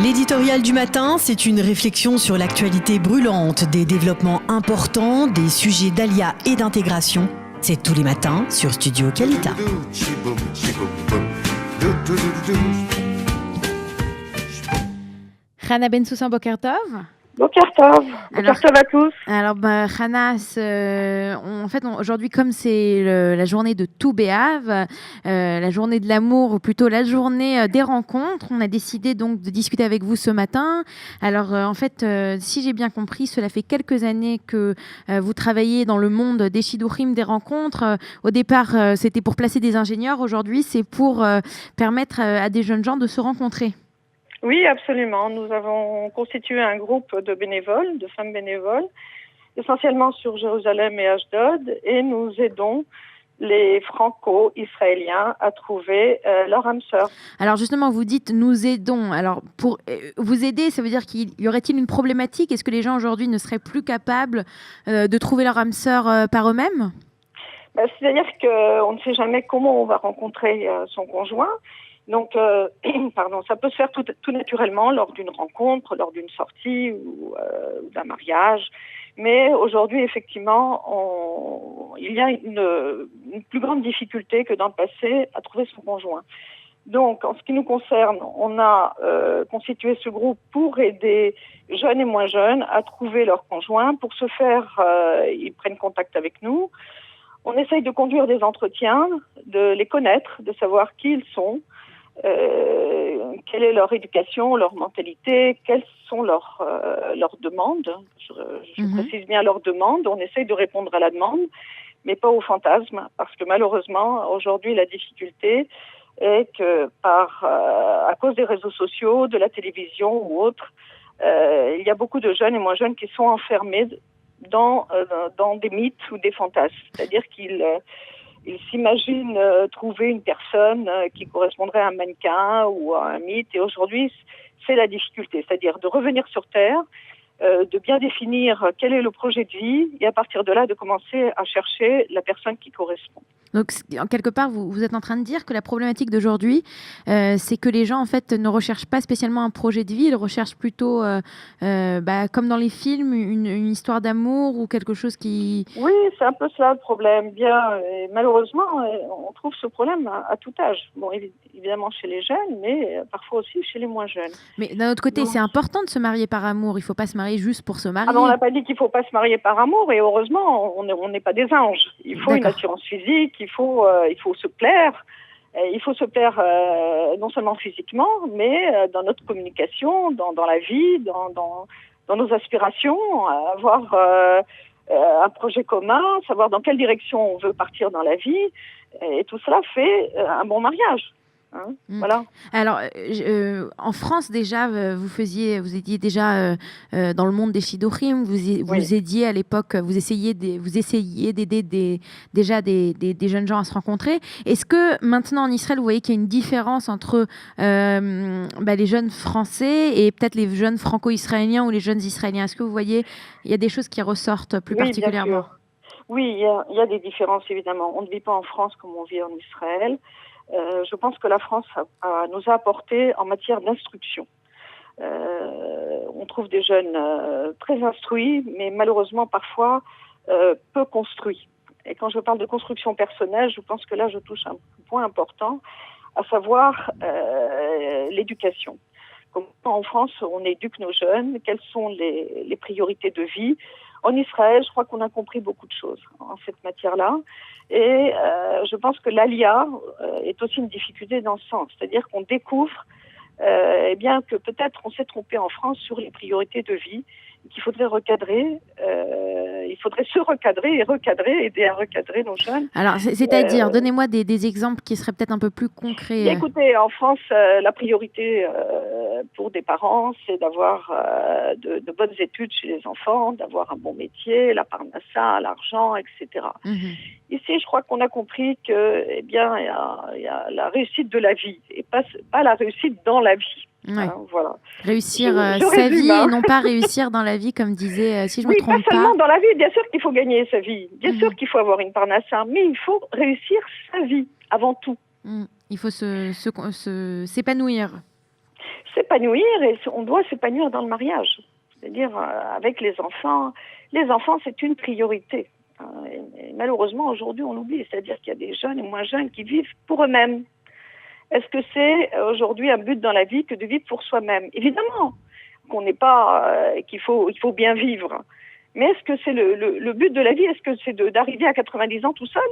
L'éditorial du matin, c'est une réflexion sur l'actualité brûlante, des développements importants, des sujets d'ALIA et d'intégration. C'est tous les matins sur Studio Kalita. Chana Bensoussan, Boker Tov. Boker Tov. Boker Tov à tous. Alors, Chana, aujourd'hui, comme c'est la journée de Tou B'Av, la journée de l'amour, ou plutôt la journée des rencontres, on a décidé donc de discuter avec vous ce matin. Alors, si j'ai bien compris, cela fait quelques années que vous travaillez dans le monde des shidduchim, des rencontres. Au départ, c'était pour placer des ingénieurs. Aujourd'hui, c'est pour permettre à des jeunes gens de se rencontrer. Oui, absolument. Nous avons constitué un groupe de bénévoles, de femmes bénévoles, essentiellement sur Jérusalem et Ashdod, et nous aidons les franco-israéliens à trouver leur âme sœur. Alors justement, vous dites nous aidons. Alors pour vous aider, ça veut dire qu'il y aurait-il une problématique? Est-ce que les gens aujourd'hui ne seraient plus capables de trouver leur âme sœur par eux-mêmes? C'est-à-dire qu'on ne sait jamais comment on va rencontrer son conjoint. Donc, ça peut se faire tout naturellement lors d'une rencontre, lors d'une sortie ou d'un mariage. Mais aujourd'hui, effectivement, il y a une plus grande difficulté que dans le passé à trouver son conjoint. Donc, en ce qui nous concerne, on a constitué ce groupe pour aider jeunes et moins jeunes à trouver leur conjoint. Pour ce faire, ils prennent contact avec nous. On essaye de conduire des entretiens, de les connaître, de savoir qui ils sont. Quelle est leur éducation, leur mentalité, quelles sont leurs demandes. Je précise bien leurs demandes. On essaye de répondre à la demande, mais pas au fantasme, parce que malheureusement, aujourd'hui, la difficulté est que à cause des réseaux sociaux, de la télévision ou autres, il y a beaucoup de jeunes et moins jeunes qui sont enfermés dans des mythes ou des fantasmes. C'est-à-dire qu'ils s'imaginent trouver une personne qui correspondrait à un mannequin ou à un mythe. Et aujourd'hui, c'est la difficulté, c'est-à-dire de revenir sur Terre, de bien définir quel est le projet de vie et à partir de là, de commencer à chercher la personne qui correspond. Donc, quelque part, vous êtes en train de dire que la problématique d'aujourd'hui, c'est que les gens, en fait, ne recherchent pas spécialement un projet de vie, ils recherchent plutôt, comme dans les films, une histoire d'amour ou quelque chose qui... Oui, c'est un peu cela le problème. Et malheureusement, on trouve ce problème à tout âge. Bon, évidemment chez les jeunes, mais parfois aussi chez les moins jeunes. Mais d'un autre côté, c'est important de se marier par amour. Il ne faut pas se marier juste pour se marier. Ah non, on n'a pas dit qu'il ne faut pas se marier par amour, et heureusement, on n'est pas des anges. Il faut une assurance physique, il faut se plaire. Il faut se plaire non seulement physiquement, mais dans notre communication, dans la vie, dans nos aspirations, avoir un projet commun, savoir dans quelle direction on veut partir dans la vie. Et tout cela fait un bon mariage. Voilà. Alors, en France déjà, vous étiez déjà dans le monde des shidduchim, vous aidiez à l'époque, vous essayiez d'aider déjà des jeunes gens à se rencontrer. Est-ce que maintenant en Israël, vous voyez qu'il y a une différence entre les jeunes français et peut-être les jeunes franco-israéliens ou les jeunes israéliens? Est-ce que vous voyez, il y a des choses qui ressortent plus particulièrement? Bien sûr. Oui, il y a des différences évidemment. On ne vit pas en France comme on vit en Israël. Je pense que la France nous a apporté en matière d'instruction. On trouve des jeunes très instruits, mais malheureusement parfois peu construits. Et quand je parle de construction personnelle, je pense que là je touche un point important, à savoir l'éducation. Comment en France on éduque nos jeunes, quelles sont les priorités de vie. En Israël, je crois qu'on a compris beaucoup de choses en cette matière-là. Et je pense que l'ALIA est aussi une difficulté dans ce sens. C'est-à-dire qu'on découvre que peut-être on s'est trompé en France sur les priorités de vie, qu'il faudrait recadrer. Il faudrait se recadrer et aider à recadrer nos jeunes. Alors, c'est-à-dire, donnez-moi des exemples qui seraient peut-être un peu plus concrets. Écoutez, en France, la priorité pour des parents, c'est d'avoir de bonnes études chez les enfants, d'avoir un bon métier, la parnassa, l'argent, etc. Ici, je crois qu'on a compris que, il y a la réussite de la vie et pas la réussite dans la vie. Ouais. Voilà. Réussir sa vie et non pas réussir dans la vie, comme disait, si je me trompe pas seulement dans la vie. Bien sûr qu'il faut gagner sa vie. Bien sûr qu'il faut avoir une parnassa, mais il faut réussir sa vie avant tout. Il faut s'épanouir. s'épanouir, et on doit s'épanouir dans le mariage. C'est-à-dire avec les enfants. Les enfants, c'est une priorité. Et malheureusement, aujourd'hui, on l'oublie. C'est-à-dire qu'il y a des jeunes et moins jeunes qui vivent pour eux-mêmes. Est-ce que c'est aujourd'hui un but dans la vie que de vivre pour soi-même? Évidemment qu'on n'est pas, qu'il faut bien vivre. Mais est-ce que c'est le but de la vie? Est-ce que c'est d'arriver à 90 ans tout seul?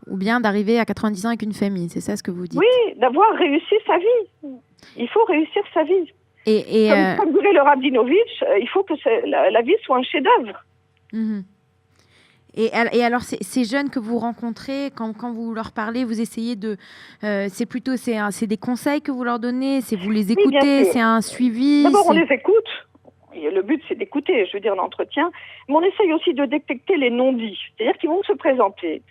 Ou bien d'arriver à 90 ans avec une famille, c'est ça ce que vous dites? Oui, d'avoir réussi sa vie. Il faut réussir sa vie. Comme dirait le Rabinovitch, il faut que la vie soit un chef-d'œuvre. Mm-hmm. Et alors, ces jeunes que vous rencontrez, quand vous leur parlez, vous essayez de... c'est des conseils que vous leur donnez, vous les écoutez, oui, c'est un suivi? D'abord, on les écoute. Et le but, c'est d'écouter, je veux dire, l'entretien. Mais on essaye aussi de détecter les non-dits. C'est-à-dire qu'ils vont se présenter.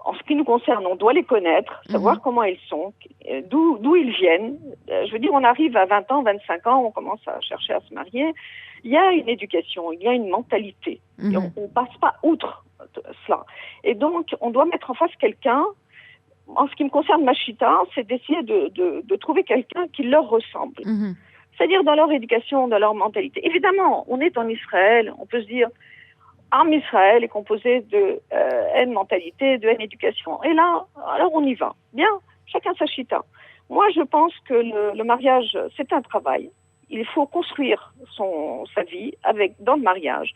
En ce qui nous concerne, on doit les connaître, savoir comment ils sont, d'où ils viennent. Je veux dire, on arrive à 20 ans, 25 ans, on commence à chercher à se marier. Il y a une éducation, il y a une mentalité. Et on ne passe pas outre cela. Et donc, on doit mettre en face quelqu'un. En ce qui me concerne, Machita, c'est d'essayer de trouver quelqu'un qui leur ressemble. C'est-à-dire dans leur éducation, dans leur mentalité. Évidemment, on est en Israël, on peut se dire, Israël est composé de N mentalité, de N éducation. Et là, alors on y va. Bien, chacun sa chita. Moi, je pense que le mariage, c'est un travail. Il faut construire sa vie dans le mariage.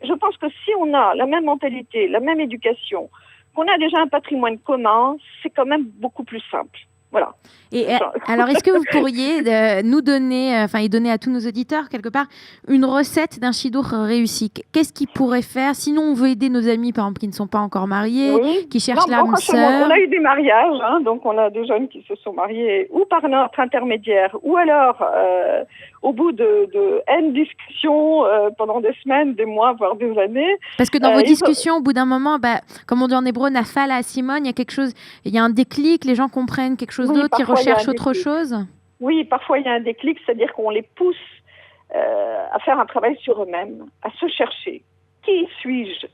Je pense que si on a la même mentalité, la même éducation, qu'on a déjà un patrimoine commun, c'est quand même beaucoup plus simple. Voilà. Et alors, est-ce que vous pourriez nous donner, et donner à tous nos auditeurs, quelque part, une recette d'un chidour réussi? Qu'est-ce qu'ils pourraient faire? Sinon, on veut aider nos amis, par exemple, qui ne sont pas encore mariés, qui cherchent l'âme sœur. On a eu des mariages, donc on a des jeunes qui se sont mariés ou par notre intermédiaire, ou alors au bout de N discussions pendant des semaines, des mois, voire des années. Parce que dans vos discussions, au bout d'un moment, comme on dit en hébreu, nafal à Simone, il y a un déclic, les gens comprennent quelque chose d'autre, ils recherchent autre chose? Oui, parfois il y a un déclic, c'est-à-dire qu'on les pousse à faire un travail sur eux-mêmes, à se chercher. Qui suis-je?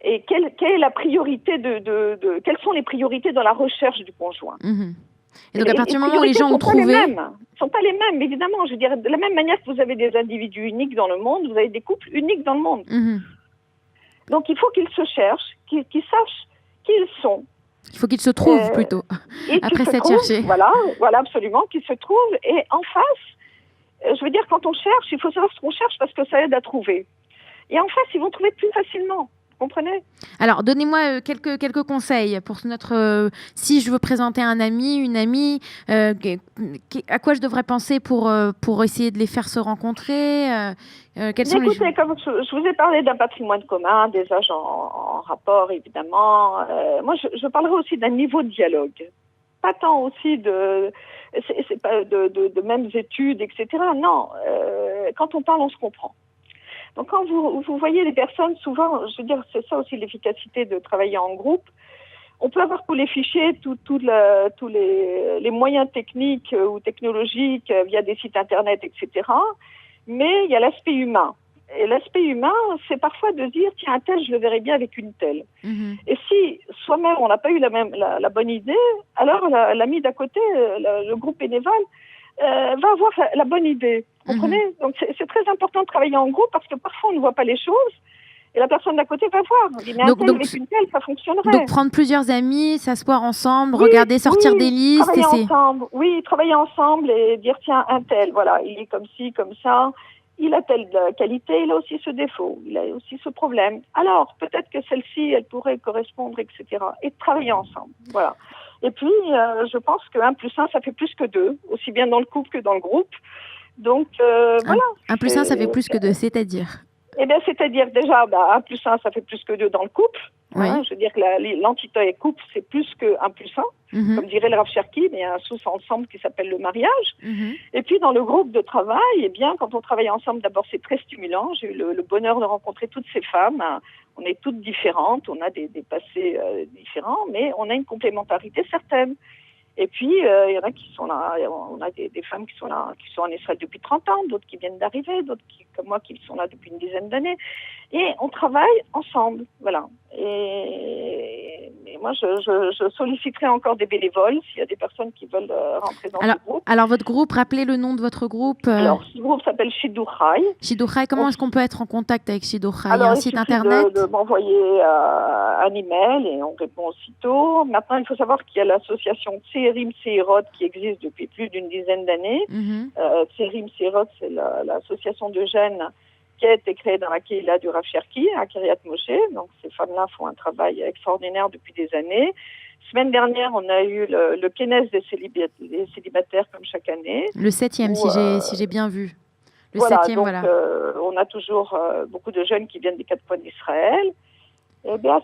Et quelle est la priorité quelles sont les priorités dans la recherche du conjoint? Et donc, à partir du moment où les gens ont trouvé... Ils ne sont pas les mêmes, évidemment. Je veux dire, de la même manière que vous avez des individus uniques dans le monde, vous avez des couples uniques dans le monde. Donc, il faut qu'ils se cherchent, qu'ils sachent qui ils sont. Il faut qu'ils se trouvent plutôt, après s'être cherchés. Voilà, absolument, qu'ils se trouvent. Et en face, je veux dire, quand on cherche, il faut savoir ce qu'on cherche parce que ça aide à trouver. Et en face, ils vont trouver plus facilement. Vous comprenez? Alors, donnez-moi quelques conseils pour si je veux présenter un ami, une amie, à quoi je devrais penser pour essayer de les faire se rencontrer? Écoutez, comme je vous ai parlé d'un patrimoine commun, des âges en rapport, évidemment. Moi, je parlerai aussi d'un niveau de dialogue. Pas tant aussi c'est pas de mêmes études, etc. Non, quand on parle, on se comprend. Donc, quand vous voyez les personnes, souvent, je veux dire, c'est ça aussi l'efficacité de travailler en groupe. On peut avoir tous les fichiers, tous les moyens techniques ou technologiques via des sites internet, etc. Mais il y a l'aspect humain. Et l'aspect humain, c'est parfois de dire, tiens, un tel, je le verrais bien avec une telle. Et si soi-même, on n'a pas eu la bonne idée, alors l'ami d'à côté, le groupe bénévole, va avoir la bonne idée. Vous comprenez? Donc, c'est très important de travailler en groupe parce que parfois, on ne voit pas les choses et la personne d'à côté va voir. On dit, mais un tel avec une telle, ça fonctionnerait. Donc, prendre plusieurs amis, s'asseoir ensemble, regarder, sortir des listes. Travailler ensemble et dire, tiens, un tel, voilà, il est comme ci, comme ça. Il a telle qualité, il a aussi ce défaut, il a aussi ce problème. Alors, peut-être que celle-ci, elle pourrait correspondre, etc. Et travailler ensemble, voilà. Et puis, je pense que 1 + 1, ça fait plus que 2, aussi bien dans le couple que dans le groupe. Donc, voilà. 1 + 1, ça fait plus que 2, c'est-à-dire? Eh bien, c'est-à-dire déjà, 1 + 1, ça fait plus que 2 dans le couple. Oui. Je veux dire que l'entité couple, c'est plus que 1 + 1. Comme dirait le Rav Cherki, mais il y a un sous-ensemble qui s'appelle le mariage. Et puis, dans le groupe de travail, eh bien, quand on travaille ensemble, d'abord, c'est très stimulant. J'ai eu le bonheur de rencontrer toutes ces femmes. On est toutes différentes, on a des passés différents, mais on a une complémentarité certaine. Et puis, il y en a qui sont là, on a des femmes qui sont là, qui sont en Israël depuis 30 ans, d'autres qui viennent d'arriver, d'autres comme moi qui sont là depuis une dizaine d'années. Et on travaille ensemble, voilà. Et moi, je solliciterai encore des bénévoles s'il y a des personnes qui veulent rentrer dans ce groupe. Alors, votre groupe, rappelez le nom de votre groupe. Alors, ce groupe s'appelle Shidduchai. Shidduchai, comment est-ce qu'on peut être en contact avec Shidduchai? Il y a un site suffit internet de m'envoyer un email et on répond aussitôt. Maintenant, il faut savoir qu'il y a l'association Tserim Seirot qui existe depuis plus d'une dizaine d'années. Tserim Seirot, c'est l'association de jeunes qui a été créée dans la Keila du Rav Cherki, à Kiryat Moshe. Donc, ces femmes-là font un travail extraordinaire depuis des années. Semaine dernière, on a eu le Kenes des célibataires, comme chaque année. Le 7e, si j'ai bien vu. Le voilà, 7e, donc, voilà. On a toujours beaucoup de jeunes qui viennent des 4 coins d'Israël. Et bien, et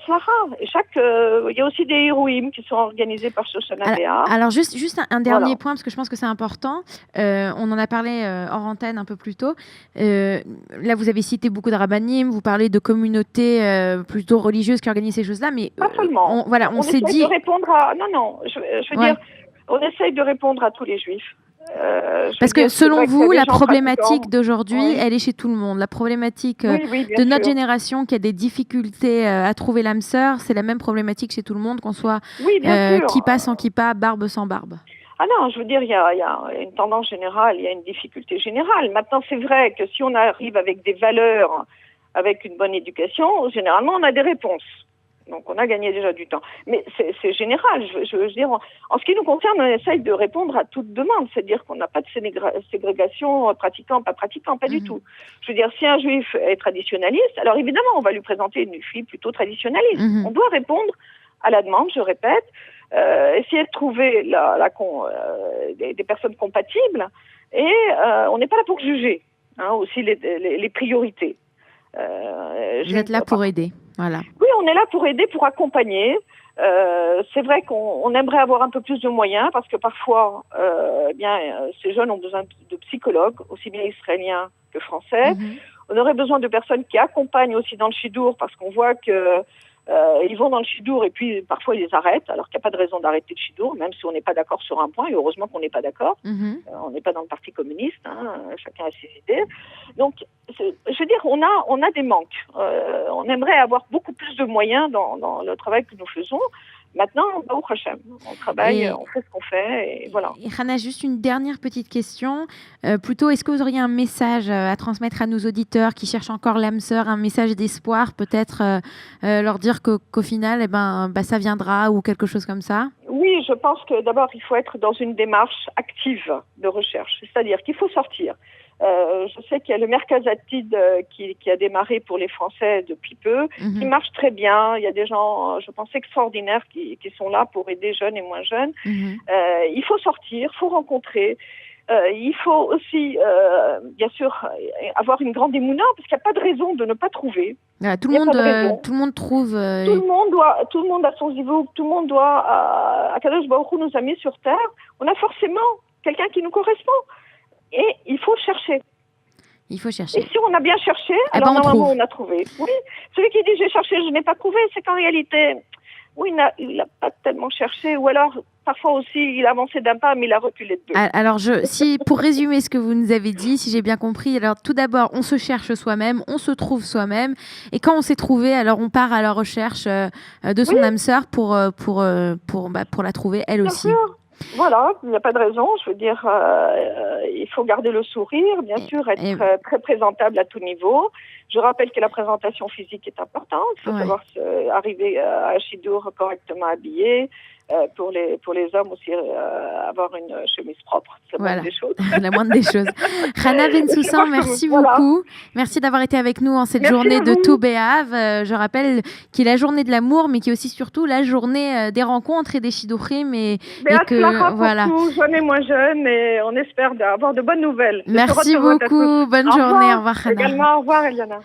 il y a aussi des héroïmes qui sont organisés par Shoshana Béa. Alors, juste un dernier point, parce que je pense que c'est important. On en a parlé hors antenne un peu plus tôt. Là, vous avez cité beaucoup de rabbanim, vous parlez de communautés plutôt religieuses qui organisent ces choses-là, mais pas seulement. On s'est dit de répondre à... Non, je veux dire, on essaye de répondre à tous les juifs. Parce que selon vous, la problématique d'aujourd'hui, elle est chez tout le monde. La problématique de notre génération qui a des difficultés à trouver l'âme sœur, c'est la même problématique chez tout le monde, qu'on soit kippa sans kippa, barbe sans barbe. Ah non, je veux dire, il y a une tendance générale, il y a une difficulté générale. Maintenant, c'est vrai que si on arrive avec des valeurs, avec une bonne éducation, généralement, on a des réponses. Donc, on a gagné déjà du temps. Mais c'est général. Je veux dire, en ce qui nous concerne, on essaye de répondre à toute demande. C'est-à-dire qu'on n'a pas de ségrégation pratiquant, pas pratiquant, pas du tout. Je veux dire, si un juif est traditionnaliste, alors évidemment, on va lui présenter une fille plutôt traditionnaliste. On doit répondre à la demande, je répète, essayer de trouver des personnes compatibles. Et on n'est pas là pour juger, aussi les priorités. Vous êtes là pour aider, voilà. Oui, on est là pour aider, pour accompagner. C'est vrai qu'on aimerait avoir un peu plus de moyens parce que parfois, ces jeunes ont besoin de psychologues, aussi bien israéliens que français. On aurait besoin de personnes qui accompagnent aussi dans le Shidour parce qu'on voit que ils vont dans le Shidour et puis parfois ils les arrêtent alors qu'il n'y a pas de raison d'arrêter le Shidour, même si on n'est pas d'accord sur un point, et heureusement qu'on n'est pas d'accord. On n'est pas dans le parti communiste, chacun a ses idées. Donc, je veux dire, on a des manques. On aimerait avoir beaucoup plus de moyens dans le travail que nous faisons. Maintenant, au Hachem, on travaille, on fait ce qu'on fait, et voilà. Et Hana, juste une dernière petite question. Plutôt, est-ce que vous auriez un message à transmettre à nos auditeurs qui cherchent encore l'âme sœur, un message d'espoir, peut-être leur dire qu'au final, ça viendra ou quelque chose comme ça? Oui, je pense que d'abord, il faut être dans une démarche active de recherche, c'est-à-dire qu'il faut sortir. Je sais qu'il y a le Merkaz Atid qui a démarré pour les Français depuis peu, qui marche très bien. Il y a des gens, je pense, extraordinaires qui sont là pour aider jeunes et moins jeunes. Il faut sortir, il faut rencontrer. Il faut aussi, bien sûr, avoir une grande émouna, parce qu'il n'y a pas de raison de ne pas trouver. Tout le monde trouve. Tout le monde a son zivouk, tout le monde doit. Akadosh Baruch Hu nous a mis sur terre. On a forcément quelqu'un qui nous correspond. Et il faut chercher. Il faut chercher. Et si on a bien cherché, alors normalement on a trouvé. Oui. Celui qui dit j'ai cherché, je n'ai pas trouvé, c'est qu'en réalité, oui, il n'a pas tellement cherché. Ou alors, parfois aussi, il a avancé d'un pas, mais il a reculé de deux. Alors, pour résumer ce que vous nous avez dit, si j'ai bien compris, alors tout d'abord, on se cherche soi-même, on se trouve soi-même. Et quand on s'est trouvé, alors on part à la recherche de son âme sœur pour la trouver elle aussi. Bien sûr. Voilà, il n'y a pas de raison. Je veux dire, il faut garder le sourire, bien sûr, être très présentable à tout niveau. Je rappelle que la présentation physique est importante. Il faut savoir arriver à Shidour correctement habillé. Pour les hommes aussi, avoir une chemise propre, c'est la moindre des choses. La moindre des choses. Hana Ben-Soussan, merci beaucoup. Merci d'avoir été avec nous en cette journée de Tou B'Av. Je rappelle qu'il est la journée de l'amour, mais qui est aussi surtout la journée des rencontres et des Shidurim. Et que, voilà. Pour tous, jeunes et moins jeunes, et on espère avoir de bonnes nouvelles. Merci beaucoup. Bonne journée. Au revoir, Hana. Également, au revoir, Eliana.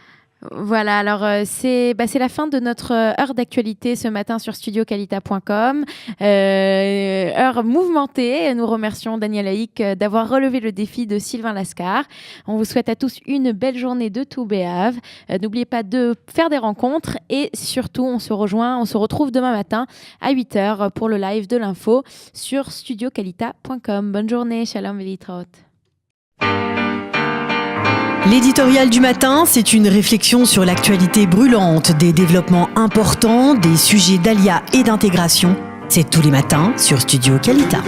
Voilà, alors c'est la fin de notre heure d'actualité ce matin sur studiokalita.com. Heure mouvementée. Nous remercions Daniel Haïk d'avoir relevé le défi de Sylvain Lascar. On vous souhaite à tous une belle journée de Tou B'Av. N'oubliez pas de faire des rencontres et surtout on se retrouve demain matin à 8h pour le live de l'info sur studiokalita.com. Bonne journée, shalom velitraot. L'éditorial du matin, c'est une réflexion sur l'actualité brûlante, des développements importants, des sujets d'ALIA et d'intégration. C'est tous les matins sur Studio Qualita.